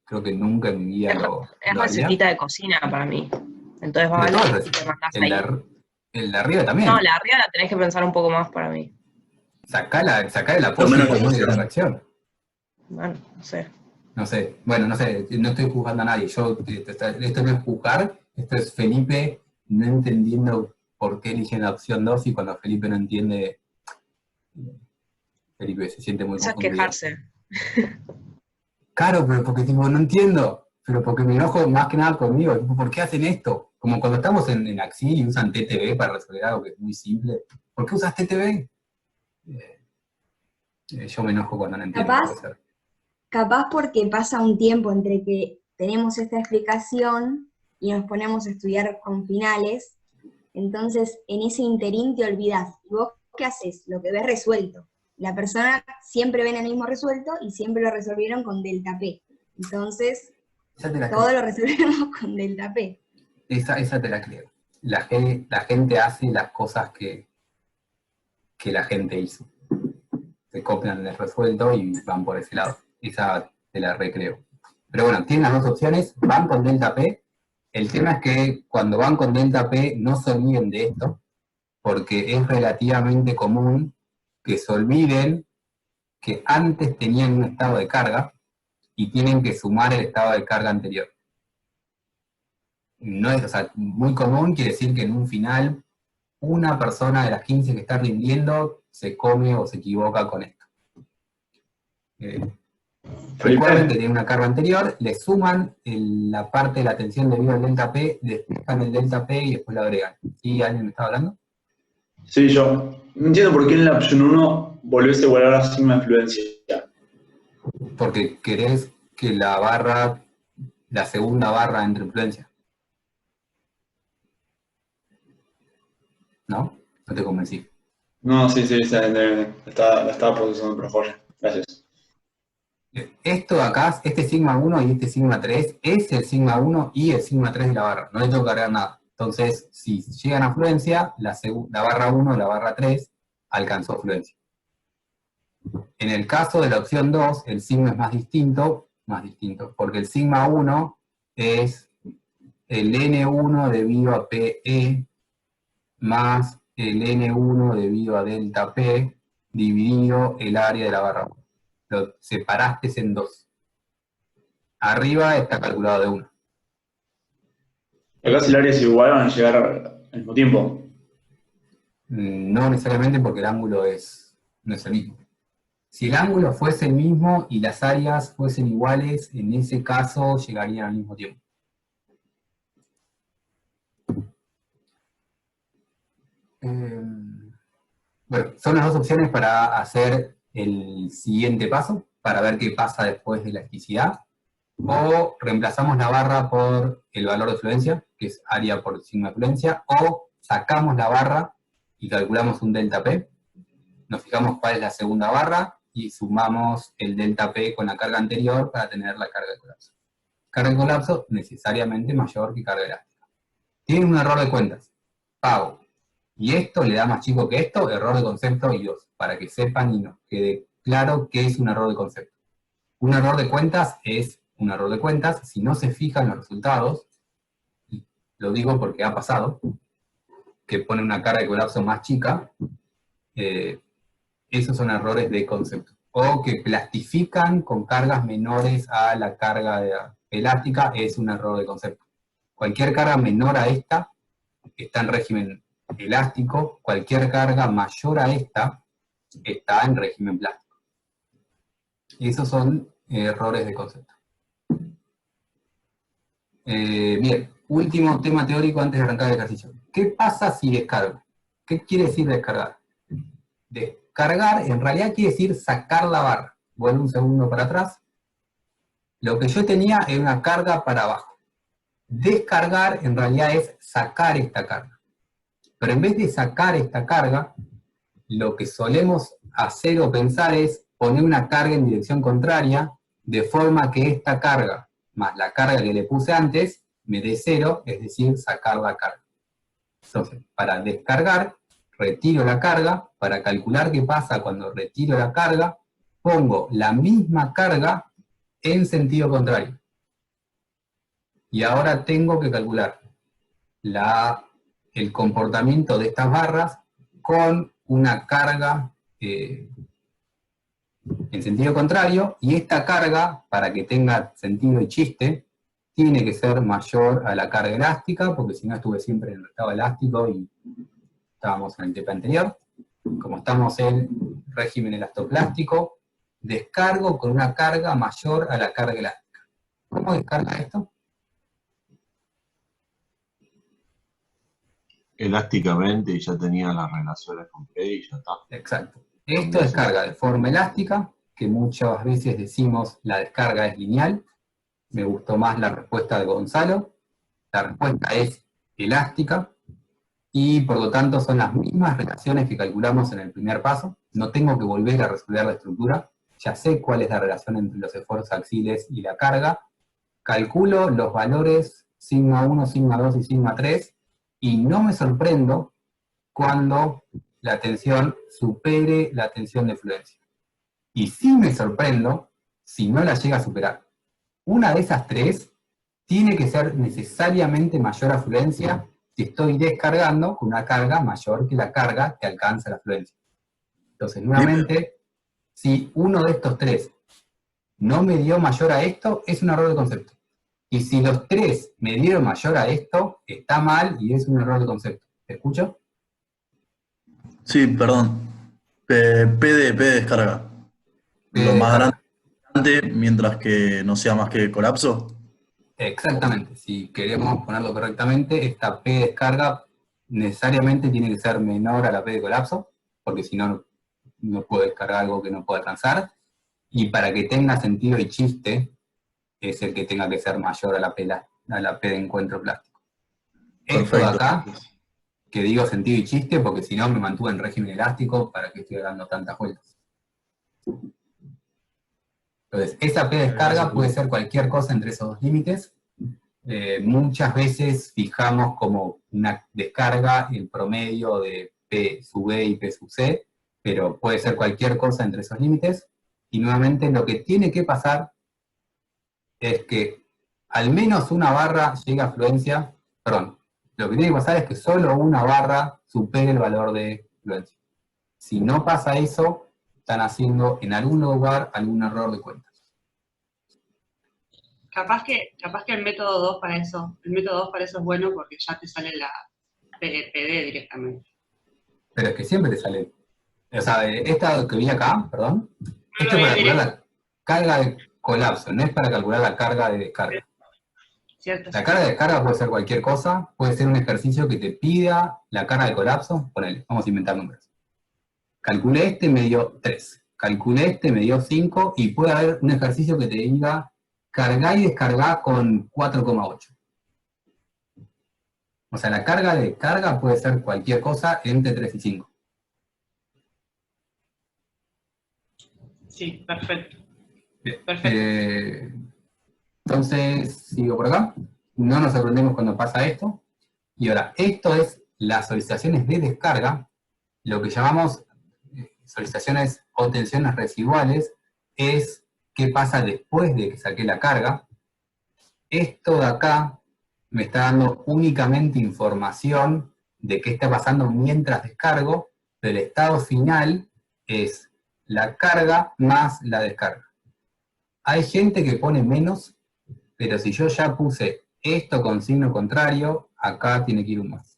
creo que nunca en mi vida lo haría. Recetita de cocina para mí. Entonces va a Pero todo valer es y te mandás el ahí. el de arriba también. No, la arriba la tenés que pensar un poco más para mí. Sacá el apoyo y ponle la reacción. Bueno, no sé. No sé, bueno, no sé, no estoy juzgando a nadie. Esto no es juzgar, esto es Felipe no entendiendo por qué eligen la opción 2 y cuando Felipe no entiende, Felipe se siente muy Eso es confundido. quejarse. Claro, pero porque tipo, no entiendo, pero porque me enojo más que nada conmigo. Tipo, ¿por qué hacen esto? Como cuando estamos en Axil y usan TTV para resolver algo que es muy simple. ¿Por qué usas TTV? Yo me enojo cuando no entiendo. Capaz porque pasa un tiempo entre que tenemos esta explicación y nos ponemos a estudiar con finales, entonces en ese interín te olvidás. ¿Y vos qué haces? Lo que ves resuelto. La persona siempre ven el mismo resuelto y siempre lo resolvieron con delta P. Entonces, todo lo resolvemos con delta P. Esa te la creo. La gente hace las cosas que la gente hizo. Se copian el resuelto y van por ese lado. Esa te la recreo. Pero bueno, tienen las dos opciones, van con delta P. El tema es que cuando van con delta P no se olviden de esto, porque es relativamente común que se olviden que antes tenían un estado de carga y tienen que sumar el estado de carga anterior. No es, o sea, muy común, quiere decir que en un final una persona de las 15 que está rindiendo se come o se equivoca con esto. Recuerden que tiene una carga anterior, le suman la parte de la tensión debido al delta P, despejan el delta P y después lo agregan. ¿Sí? ¿Alguien me está hablando? Sí, yo. No entiendo por qué en la opción 1 volvés a igualar a sigma de fluencia. Porque querés que la segunda barra entre en fluencia. ¿No? No te convencí. No, sí, la estaba procesando, pero joya. Gracias. Esto de acá, este sigma 1 y este sigma 3, es el sigma 1 y el sigma 3 de la barra. No le tengo que cargar nada. Entonces, si llegan a fluencia, la barra 1 o la barra 3 alcanzó fluencia. En el caso de la opción 2, el sigma es más distinto, porque el sigma 1 es el N1 debido a PE más el N1 debido a delta P dividido el área de la barra 1. Lo separaste en 2. Arriba está calculado de 1. Acá si el área es igual van a llegar al mismo tiempo. No necesariamente porque el ángulo no es el mismo. Si el ángulo fuese el mismo y las áreas fuesen iguales, en ese caso llegarían al mismo tiempo. Bueno, son las dos opciones para hacer el siguiente paso, para ver qué pasa después de la elasticidad. O reemplazamos la barra por el valor de fluencia, que es área por sigma de fluencia, o sacamos la barra y calculamos un delta P. Nos fijamos cuál es la segunda barra y sumamos el delta P con la carga anterior para tener la carga de colapso. Carga de colapso necesariamente mayor que carga elástica. Tiene un error de cuentas. Pago. Y esto le da más chico que esto, error de concepto y 2, para que sepan y nos quede claro qué es un error de concepto. Un error de cuentas es un error de cuentas si no se fijan los resultados, y lo digo porque ha pasado, que pone una carga de colapso más chica, esos son errores de concepto. O que plastifican con cargas menores a la carga elástica, es un error de concepto. Cualquier carga menor a esta está en régimen elástico, cualquier carga mayor a esta está en régimen plástico. Esos son errores de concepto. Bien, último tema teórico antes de arrancar el ejercicio. ¿Qué pasa si descargo? ¿Qué quiere decir descargar? Descargar en realidad quiere decir sacar la barra. Vuelvo un segundo para atrás. Lo que yo tenía era una carga para abajo. Descargar en realidad es sacar esta carga. Pero en vez de sacar esta carga, lo que solemos hacer o pensar es poner una carga en dirección contraria, de forma que esta carga, más la carga que le puse antes, me dé 0, es decir, sacar la carga. Entonces, para descargar, retiro la carga, para calcular qué pasa cuando retiro la carga, pongo la misma carga en sentido contrario. Y ahora tengo que calcular el comportamiento de estas barras con una carga en sentido contrario, y esta carga, para que tenga sentido y chiste, tiene que ser mayor a la carga elástica, porque si no estuve siempre en el estado elástico y estábamos en el TP anterior. Como estamos en régimen elastoplástico, descargo con una carga mayor a la carga elástica. ¿Cómo descarga esto? Elásticamente y ya tenía las relaciones con P y ya está. Exacto. Esto descarga de forma elástica, que muchas veces decimos la descarga es lineal. Me gustó más la respuesta de Gonzalo. La respuesta es elástica, y por lo tanto son las mismas relaciones que calculamos en el primer paso. No tengo que volver a resolver la estructura. Ya sé cuál es la relación entre los esfuerzos axiles y la carga. Calculo los valores sigma 1, sigma 2 y sigma 3, y no me sorprendo cuando la tensión supere la tensión de fluencia. Y sí me sorprendo si no la llega a superar. Una de esas tres tiene que ser necesariamente mayor a fluencia si estoy descargando con una carga mayor que la carga que alcanza la fluencia. Entonces, nuevamente, si uno de estos tres no me dio mayor a esto, es un error de concepto. Y si los tres me dieron mayor a esto, está mal y es un error de concepto. ¿Te escucho? Sí, perdón. P de descarga. Lo más grande, mientras que no sea más que colapso. Exactamente. Si queremos ponerlo correctamente, esta P de descarga necesariamente tiene que ser menor a la P de colapso, porque si no, no puedo descargar algo que no pueda alcanzar. Y para que tenga sentido y chiste, es el que tenga que ser mayor a la P de encuentro plástico. Esto de acá, que digo sentido y chiste, porque si no me mantuve en régimen elástico, para que estoy dando tantas vueltas. Entonces, esa P descarga puede ser cualquier cosa entre esos dos límites. Muchas veces fijamos como una descarga el promedio de P sub B y P sub C, pero puede ser cualquier cosa entre esos límites. Y nuevamente lo que tiene que pasar es que al menos una barra llegue a fluencia, perdón, lo que tiene que pasar es que solo una barra supere el valor de fluencia. Si no pasa eso, están haciendo en algún lugar algún error de cuentas. Capaz que el método 2 para eso, es bueno porque ya te sale la PD directamente. Pero es que siempre te sale. O sea, esta que vi acá, perdón, esto es para calcular la carga de colapso, no es para calcular la carga de descarga. Cierto, La carga de descarga puede ser cualquier cosa, puede ser un ejercicio que te pida la carga de colapso, ponele, vamos a inventar números. Calculé este, me dio 3. Calculé este, me dio 5, y puede haber un ejercicio que te diga cargar y descargar con 4,8. O sea, la carga de descarga puede ser cualquier cosa entre 3 y 5. Sí, perfecto. Bien. Perfecto. Entonces, sigo por acá. No nos sorprendemos cuando pasa esto. Y ahora, esto es las solicitaciones de descarga, lo que llamamos solicitaciones o tensiones residuales, es qué pasa después de que saqué la carga. Esto de acá me está dando únicamente información de qué está pasando mientras descargo, pero el estado final es la carga más la descarga. Hay gente que pone menos, pero si yo ya puse esto con signo contrario, acá tiene que ir un más.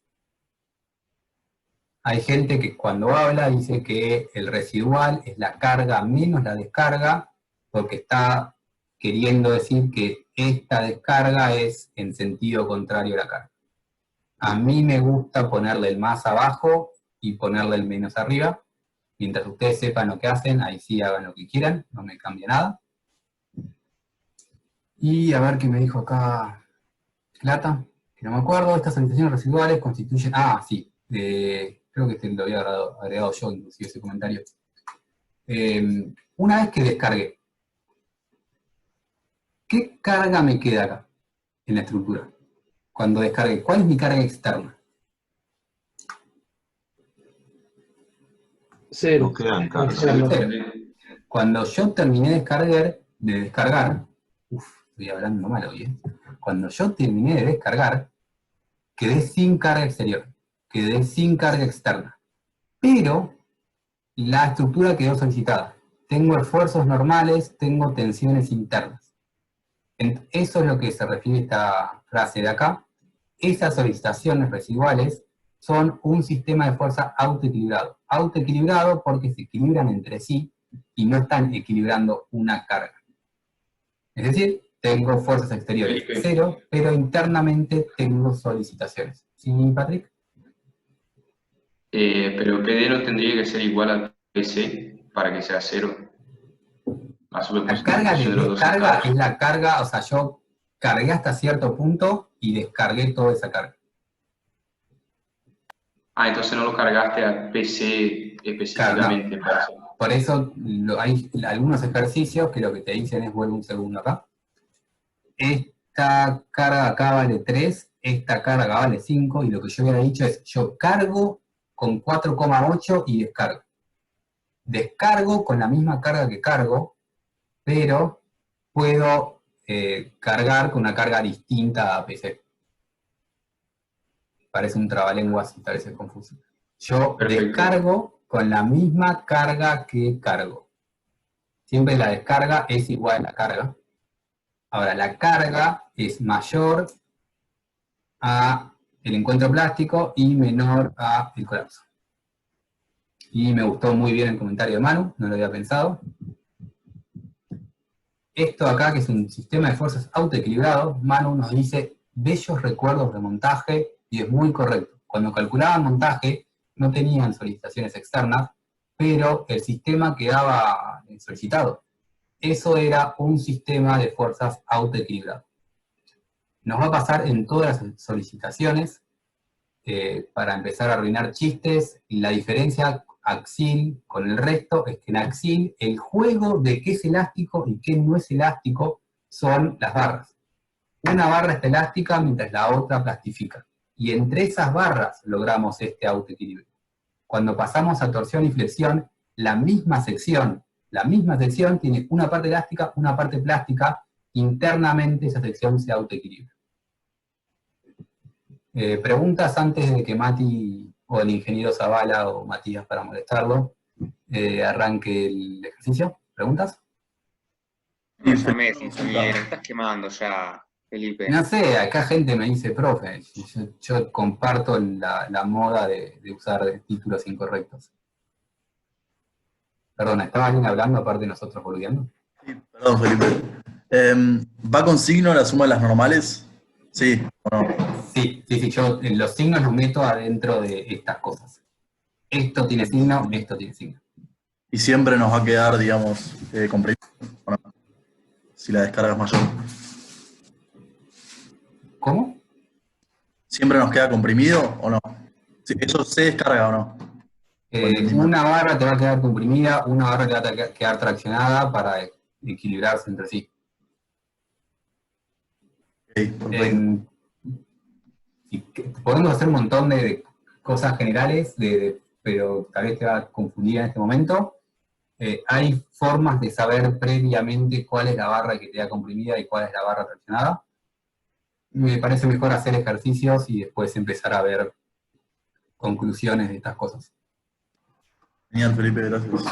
Hay gente que cuando habla dice que el residual es la carga menos la descarga, porque está queriendo decir que esta descarga es en sentido contrario a la carga. A mí me gusta ponerle el más abajo y ponerle el menos arriba. Mientras ustedes sepan lo que hacen, ahí sí hagan lo que quieran, no me cambia nada. Y a ver qué me dijo acá Plata, que no me acuerdo. Estas solicitaciones residuales constituyen... Ah, sí, creo que te lo había agregado yo, inclusive, ese comentario. Una vez que descargué, ¿qué carga me queda acá en la estructura? Cuando descargué, ¿cuál es mi carga externa? Cero. Cero. Cuando yo terminé de descargar, estoy hablando mal hoy, Cuando yo terminé de descargar, quedé sin carga exterior, quedé sin carga externa. Pero la estructura quedó solicitada. Tengo esfuerzos normales, tengo tensiones internas. Eso es lo que se refiere a esta frase de acá. Esas solicitaciones residuales son un sistema de fuerza autoequilibrado. Autoequilibrado porque se equilibran entre sí y no están equilibrando una carga. Es decir, tengo fuerzas exteriores cero, pero internamente tengo solicitaciones. ¿Sí, Patrick? Pero PD no tendría que ser igual a PC para que sea cero. La carga de descarga es la carga, o sea, yo cargué hasta cierto punto y descargué toda esa carga. Ah, entonces no lo cargaste a PC específicamente. Claro, no. Por eso hay algunos ejercicios que lo que te dicen es, vuelve un segundo acá. Esta carga acá vale 3, esta carga vale 5, y lo que yo hubiera dicho es, yo cargo con 4,8 y descargo. Descargo con la misma carga que cargo, pero puedo cargar con una carga distinta a PC. Parece un trabalenguas y parece confuso. Yo descargo con la misma carga que cargo. Siempre la descarga es igual a la carga. Ahora, la carga es mayor a el encuentro plástico y menor a el colapso. Y me gustó muy bien el comentario de Manu, no lo había pensado. Esto acá, que es un sistema de fuerzas autoequilibrado, Manu nos dice bellos recuerdos de montaje, y es muy correcto. Cuando calculaban montaje, no tenían solicitaciones externas, pero el sistema quedaba solicitado. Eso era un sistema de fuerzas autoequilibrado. Nos va a pasar en todas las solicitaciones, para empezar a arruinar chistes, y la diferencia Axil con el resto es que en Axil el juego de qué es elástico y qué no es elástico son las barras. Una barra está elástica mientras la otra plastifica. Y entre esas barras logramos este autoequilibrio. Cuando pasamos a torsión y flexión, la misma sección tiene una parte elástica, una parte plástica, internamente esa sección se autoequilibra. Preguntas antes de que Mati o el ingeniero Zavala o Matías, para molestarlo, arranque el ejercicio. ¿Preguntas? Ingeniero, estás quemando ya, Felipe. No sé, acá gente me dice, profe, yo comparto la moda de usar títulos incorrectos. Perdona, ¿estaba alguien hablando aparte de nosotros boludeando? Sí, perdón, Felipe. ¿Va con signo la suma de las normales? Sí, ¿o no? Sí, yo los signos los meto adentro de estas cosas. Esto tiene signo, esto tiene signo. Y siempre nos va a quedar, digamos, comprimido, ¿o no? Si la descarga es mayor. ¿Cómo? ¿Siempre nos queda comprimido o no? Sí, ¿eso se descarga o no? Una barra te va a quedar comprimida, una barra te va a quedar traccionada para equilibrarse entre sí. Podemos hacer un montón de cosas generales, pero tal vez te va a confundir en este momento. Hay formas de saber previamente cuál es la barra que te da comprimida y cuál es la barra traccionada. Me parece mejor hacer ejercicios y después empezar a ver conclusiones de estas cosas. Genial, Felipe, gracias.